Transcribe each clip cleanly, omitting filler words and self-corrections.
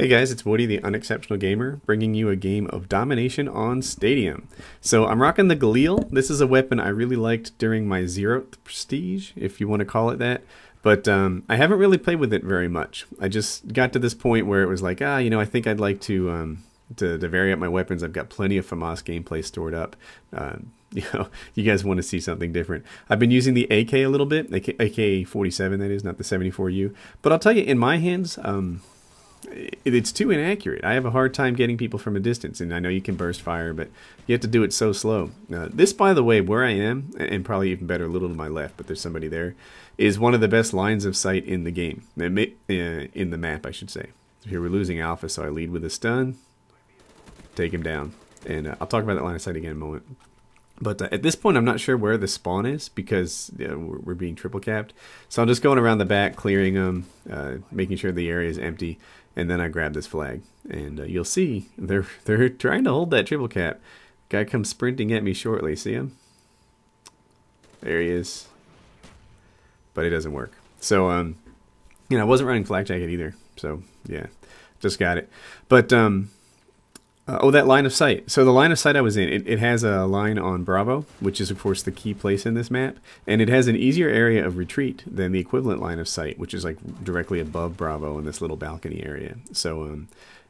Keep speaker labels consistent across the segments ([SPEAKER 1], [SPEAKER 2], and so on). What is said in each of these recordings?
[SPEAKER 1] Hey guys, it's Woody the Unexceptional Gamer, bringing you a game of domination on Stadium. So I'm rocking the Galil. This is a weapon I really liked during my 0th prestige, if you want to call it that. But I haven't really played with it very much. I just got to this point where it was like, I think I'd like to vary up my weapons. I've got plenty of FAMAS gameplay stored up. You guys want to see something different. I've been using the AK a little bit, AK-47 that is, not the 74U. But I'll tell you, in my hands, it's too inaccurate. I have a hard time getting people from a distance, and I know you can burst fire, but you have to do it so slow. This, by the way, where I am, and probably even better a little to my left, but there's somebody there, is one of the best lines of sight in the game. In the map, I should say. Here we're losing Alpha, so I lead with a stun, take him down. And I'll talk about that line of sight again in a moment. But at this point, I'm not sure where the spawn is because we're being triple capped. So I'm just going around the back, clearing them, making sure the area is empty, and then I grab this flag. And you'll see they're trying to hold that triple cap. Guy comes sprinting at me shortly. See him? There he is. But it doesn't work. So I wasn't running flak jacket either. So yeah, just got it. But that line of sight. So the line of sight I was in, it has a line on Bravo, which is of course the key place in this map, and it has an easier area of retreat than the equivalent line of sight, which is like directly above Bravo in this little balcony area. So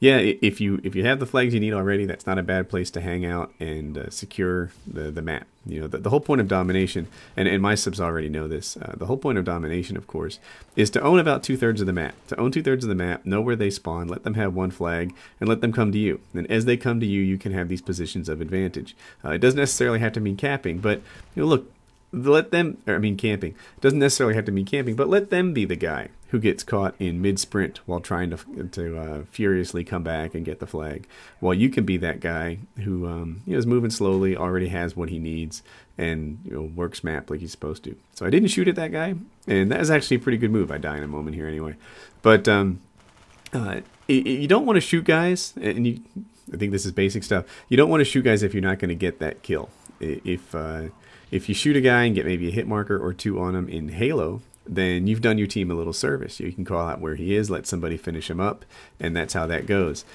[SPEAKER 1] yeah, if you have the flags you need already, that's not a bad place to hang out and secure the map. You know, the whole point of domination, and my subs already know this, the whole point of domination, of course, is to own about 2/3 of the map. To own 2/3 of the map, know where they spawn, let them have one flag, and let them come to you. And as they come to you, you can have these positions of advantage. It doesn't necessarily have to mean capping, but look, let them, camping. It doesn't necessarily have to mean camping, but let them be the guy who gets caught in mid-sprint while trying to furiously come back and get the flag. While you can be that guy who is moving slowly, already has what he needs, and works map like he's supposed to. So I didn't shoot at that guy, and that was actually a pretty good move. I die in a moment here anyway. But you don't want to shoot guys, and I think this is basic stuff. You don't want to shoot guys if you're not going to get that kill. If you shoot a guy and get maybe a hit marker or two on him in Halo, then you've done your team a little service. You can call out where he is, let somebody finish him up, and that's how that goes.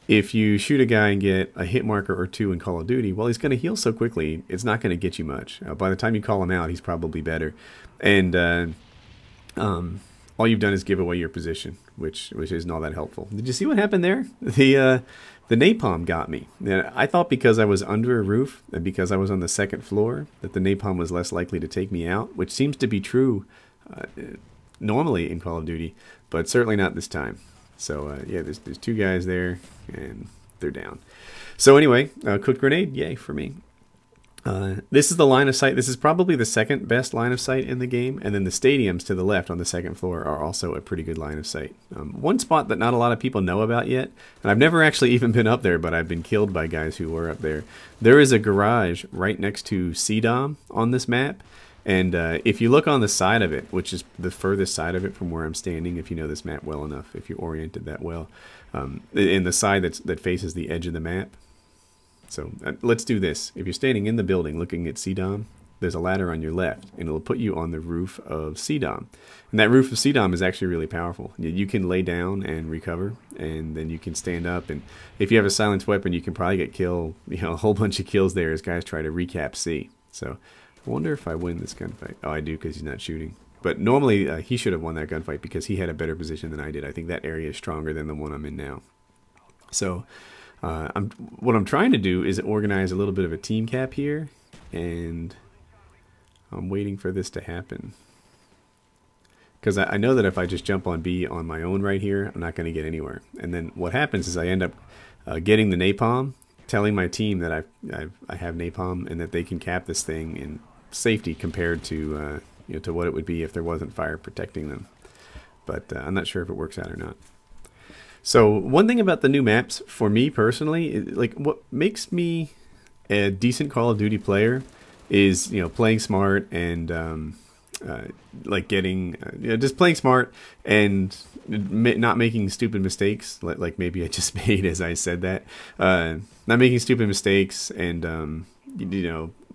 [SPEAKER 1] If you shoot a guy and get a hit marker or two in Call of Duty, well, he's going to heal so quickly, it's not going to get you much. By the time you call him out, he's probably better. And all you've done is give away your position, which isn't all that helpful. Did you see what happened there? The napalm got me. I thought because I was under a roof and because I was on the 2nd floor that the napalm was less likely to take me out, which seems to be true normally in Call of Duty, but certainly not this time. So yeah, there's 2 guys there, and they're down. So anyway, cooked grenade, yay for me. This is the line of sight. This is probably the 2nd best line of sight in the game, and then the stadiums to the left on the 2nd floor are also a pretty good line of sight. One spot that not a lot of people know about yet, and I've never actually even been up there, but I've been killed by guys who were up there. There is a garage right next to CDOM on this map, and if you look on the side of it, which is the furthest side of it from where I'm standing, if you know this map well enough, if you're oriented that well, in the side that faces the edge of the map. So let's do this. If you're standing in the building looking at CDOM, there's a ladder on your left, and it'll put you on the roof of CDOM. And that roof of CDOM is actually really powerful. You can lay down and recover, and then you can stand up. And if you have a silenced weapon, you can probably get a whole bunch of kills there as guys try to recap C. So I wonder if I win this gunfight. Oh, I do, because he's not shooting. But normally he should have won that gunfight because he had a better position than I did. I think that area is stronger than the one I'm in now. So what I'm trying to do is organize a little bit of a team cap here, and I'm waiting for this to happen. Because I know that if I just jump on B on my own right here, I'm not going to get anywhere. And then what happens is I end up getting the napalm, telling my team that I have napalm and that they can cap this thing in safety compared to to what it would be if there wasn't fire protecting them. But I'm not sure if it works out or not. So one thing about the new maps, for me personally, like what makes me a decent Call of Duty player is playing smart and like getting just playing smart and not making stupid mistakes like maybe I just made as I said that. Not making stupid mistakes and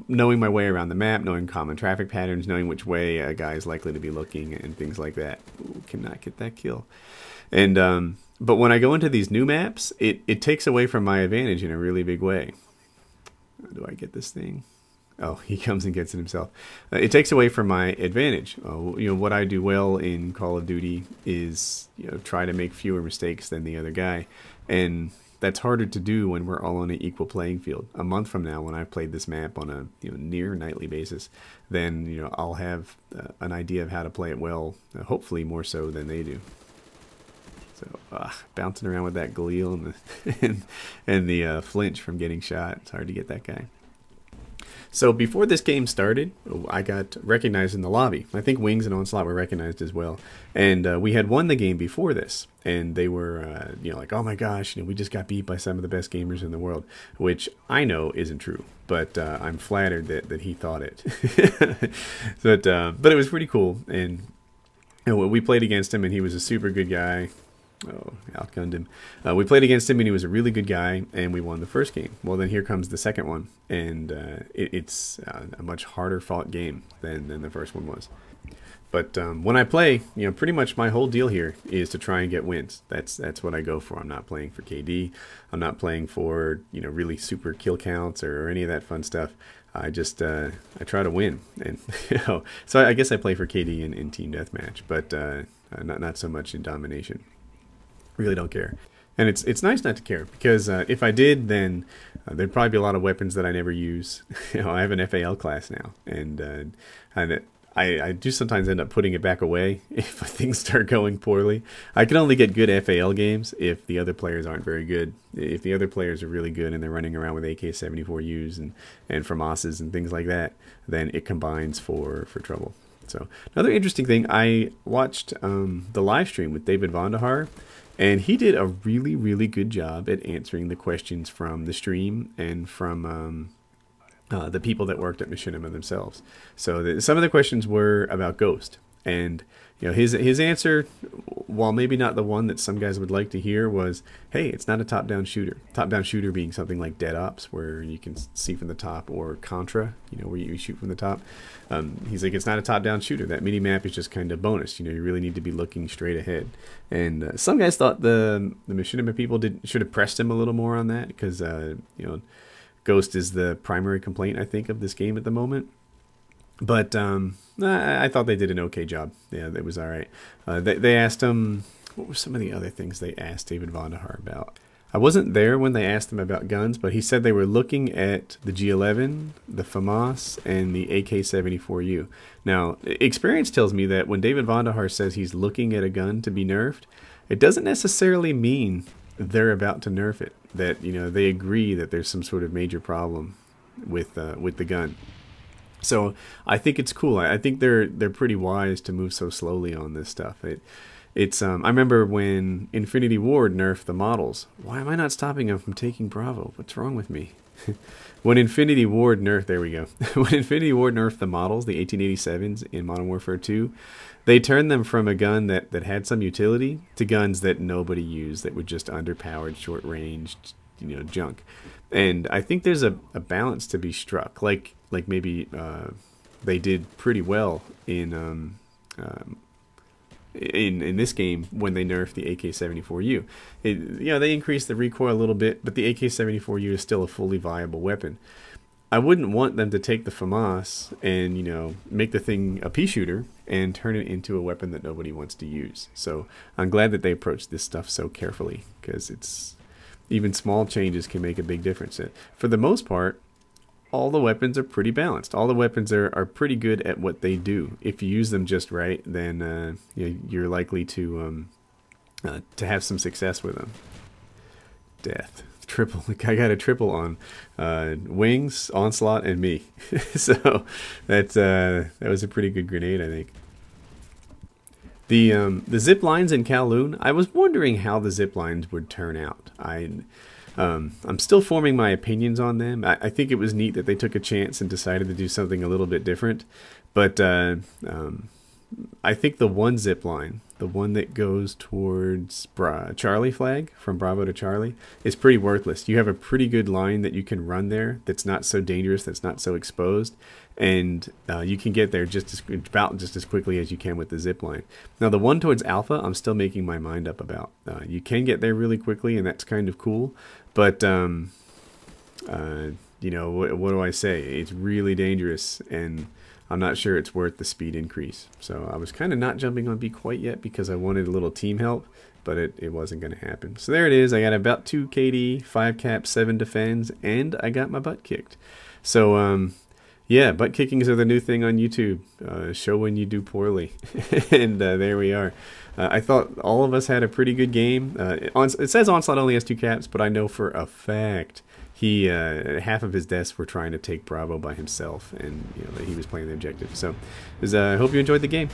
[SPEAKER 1] knowing my way around the map, knowing common traffic patterns, knowing which way a guy is likely to be looking and things like that. Ooh, cannot get that kill. And But when I go into these new maps, it takes away from my advantage in a really big way. How do I get this thing? Oh, he comes and gets it himself. It takes away from my advantage. You know, what I do well in Call of Duty is, you know, try to make fewer mistakes than the other guy. And that's harder to do when we're all on an equal playing field. A month from now, when I've played this map on a, you know, near nightly basis, then, you know, I'll have an idea of how to play it well, hopefully more so than they do. So, bouncing around with that Galil and the, and the flinch from getting shot. It's hard to get that guy. So before this game started, I got recognized in the lobby. I think Wings and Onslaught were recognized as well. And we had won the game before this. And they were, you know, like, oh my gosh, you know, we just got beat by some of the best gamers in the world. Which I know isn't true. But I'm flattered that he thought it. But it was pretty cool. And you know, we played against him and he was a super good guy. Oh, outgunned him. We played against him and he was a really good guy and we won the first game. Well, then here comes the second one, and it's a much harder fought game than the first one was. But when I play, you know, pretty much my whole deal here is to try and get wins. That's what I go for. I'm not playing for KD. I'm not playing for, you know, really super kill counts or any of that fun stuff. I just I try to win, and you know, so I guess I play for KD in team deathmatch, but not so much in domination. Really don't care. And it's nice not to care, because if I did, then there'd probably be a lot of weapons that I never use. You know, I have an FAL class now, and I do sometimes end up putting it back away if things start going poorly. I can only get good FAL games if the other players aren't very good. If the other players are really good and they're running around with AK-74Us and FAMASs and things like that, then it combines for trouble. So another interesting thing, I watched the live stream with David Vonderhaar, and he did a really, really good job at answering the questions from the stream and from the people that worked at Machinima themselves. So some of the questions were about Ghost. And you know, his answer, while maybe not the one that some guys would like to hear, was, hey, it's not a top-down shooter. Top-down shooter being something like Dead Ops, where you can see from the top, or Contra, you know, where you shoot from the top. He's like, it's not a top-down shooter. That mini-map is just kind of bonus. You know, you really need to be looking straight ahead. And some guys thought the Machinima people should have pressed him a little more on that, because, you know, Ghost is the primary complaint, I think, of this game at the moment. But I thought they did an okay job. Yeah, that was all right. They asked him, what were some of the other things they asked David Vonderhaar about? I wasn't there when they asked him about guns, but he said they were looking at the G11, the FAMAS, and the AK-74U. Now, experience tells me that when David Vonderhaar says he's looking at a gun to be nerfed, it doesn't necessarily mean they're about to nerf it. That, you know, they agree that there's some sort of major problem with the gun. So I think it's cool. I think they're pretty wise to move so slowly on this stuff. I remember when Infinity Ward nerfed the models. Why am I not stopping them from taking Bravo? What's wrong with me? When Infinity Ward nerfed, there we go. When Infinity Ward nerfed the models, the 1887s in Modern Warfare 2, they turned them from a gun that had some utility to guns that nobody used, that were just underpowered, short-ranged, you know, junk. And I think there's a balance to be struck. Like maybe they did pretty well in this game when they nerfed the AK-74U. You know, they increased the recoil a little bit, but the AK-74U is still a fully viable weapon. I wouldn't want them to take the FAMAS and, you know, make the thing a pea shooter and turn it into a weapon that nobody wants to use. So I'm glad that they approached this stuff so carefully, because even small changes can make a big difference. For the most part, all the weapons are pretty balanced. All the weapons are pretty good at what they do. If you use them just right, then you know, you're likely to have some success with them. Death. Triple. I got a triple on Wings, Onslaught, and me. So that was a pretty good grenade, I think. The zip lines in Kowloon, I was wondering how the zip lines would turn out. I'm still forming my opinions on them. I think it was neat that they took a chance and decided to do something a little bit different. But I think the one zip line the one that goes towards Charlie flag, from Bravo to Charlie, is pretty worthless. You have a pretty good line that you can run there that's not so dangerous, that's not so exposed, and you can get there about just as quickly as you can with the zip line. Now the one towards Alpha, I'm still making my mind up about. You can get there really quickly, and that's kind of cool, but you know, what do I say? It's really dangerous, and I'm not sure it's worth the speed increase. So I was kind of not jumping on B quite yet because I wanted a little team help, but it wasn't going to happen. So there it is. I got about 2 KD, 5 cap, 7 defends, and I got my butt kicked. So yeah, butt kickings are the new thing on YouTube. Show when you do poorly. And there we are. I thought all of us had a pretty good game. It says Onslaught only has 2 caps, but I know for a fact he half of his deaths were trying to take Bravo by himself, and you know that he was playing the objective. So I hope you enjoyed the game.